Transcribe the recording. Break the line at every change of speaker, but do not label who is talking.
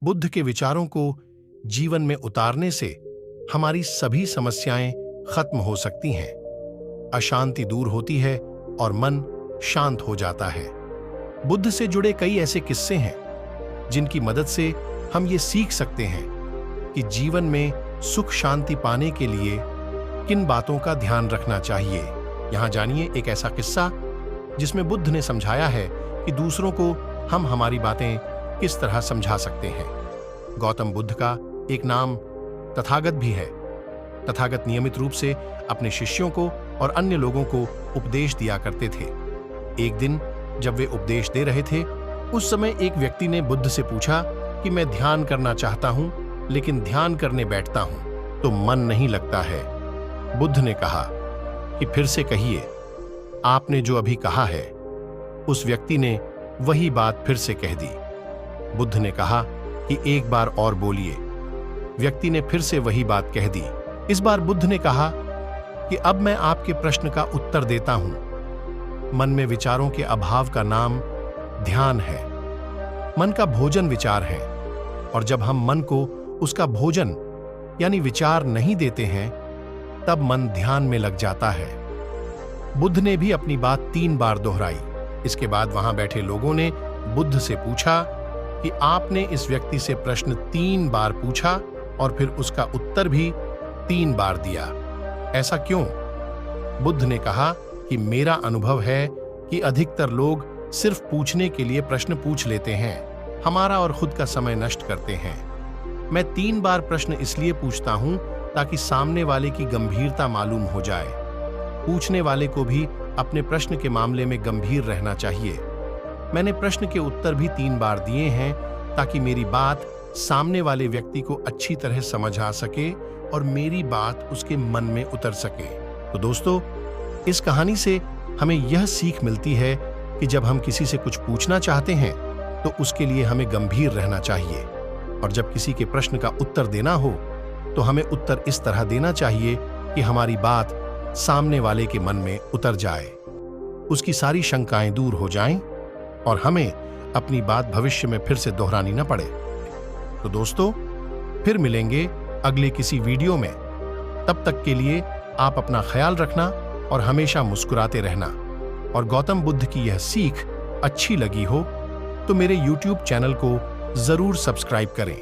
बुद्ध के विचारों को जीवन में उतारने से हमारी सभी समस्याएं खत्म हो सकती हैं, अशांति दूर होती है और मन शांत हो जाता है। बुद्ध से जुड़े कई ऐसे किस्से हैं जिनकी मदद से हम ये सीख सकते हैं कि जीवन में सुख शांति पाने के लिए किन बातों का ध्यान रखना चाहिए। यहाँ जानिए एक ऐसा किस्सा जिसमें बुद्ध ने समझाया है कि दूसरों को हम हमारी बातें किस तरह समझा सकते हैं। गौतम बुद्ध का एक नाम तथागत भी है। तथागत नियमित रूप से अपने शिष्यों को और अन्य लोगों को उपदेश दिया करते थे। एक दिन जब वे उपदेश दे रहे थे, उस समय एक व्यक्ति ने बुद्ध से पूछा कि मैं ध्यान करना चाहता हूं, लेकिन ध्यान करने बैठता हूं तो मन नहीं लगता है। बुद्ध ने कहा कि फिर से कहिए, आपने जो अभी कहा है। उस व्यक्ति ने वही बात फिर से कह दी। बुद्ध ने कहा कि एक बार और बोलिए। व्यक्ति ने फिर से वही बात कह दी। इस बार बुद्ध ने कहा कि अब मैं आपके प्रश्न का उत्तर देता हूं। मन में विचारों के अभाव का नाम ध्यान है। मन का भोजन विचार है, और जब हम मन को उसका भोजन यानी विचार नहीं देते हैं, तब मन ध्यान में लग जाता है। बुद्ध ने भी अपनी बात 3 बार दोहराई। इसके बाद वहां बैठे लोगों ने बुद्ध से पूछा कि आपने इस व्यक्ति से प्रश्न 3 बार पूछा और फिर उसका उत्तर भी 3 बार दिया, ऐसा क्यों? बुद्ध ने कहा कि मेरा अनुभव है कि अधिकतर लोग सिर्फ पूछने के लिए प्रश्न पूछ लेते हैं, हमारा और खुद का समय नष्ट करते हैं। मैं 3 बार प्रश्न इसलिए पूछता हूं ताकि सामने वाले की गंभीरता मालूम हो जाए। पूछने वाले को भी अपने प्रश्न के मामले में गंभीर रहना चाहिए। मैंने प्रश्न के उत्तर भी 3 बार दिए हैं ताकि मेरी बात सामने वाले व्यक्ति को अच्छी तरह समझ आ सके और मेरी बात उसके मन में उतर सके। तो दोस्तों, इस कहानी से हमें यह सीख मिलती है कि जब हम किसी से कुछ पूछना चाहते हैं तो उसके लिए हमें गंभीर रहना चाहिए, और जब किसी के प्रश्न का उत्तर देना हो तो हमें उत्तर इस तरह देना चाहिए कि हमारी बात सामने वाले के मन में उतर जाए, उसकी सारी शंकाएं दूर हो जाएं और हमें अपनी बात भविष्य में फिर से दोहरानी न पड़े। तो दोस्तों, फिर मिलेंगे अगले किसी वीडियो में। तब तक के लिए आप अपना ख्याल रखना और हमेशा मुस्कुराते रहना। और गौतम बुद्ध की यह सीख अच्छी लगी हो तो मेरे YouTube चैनल को जरूर सब्सक्राइब करें।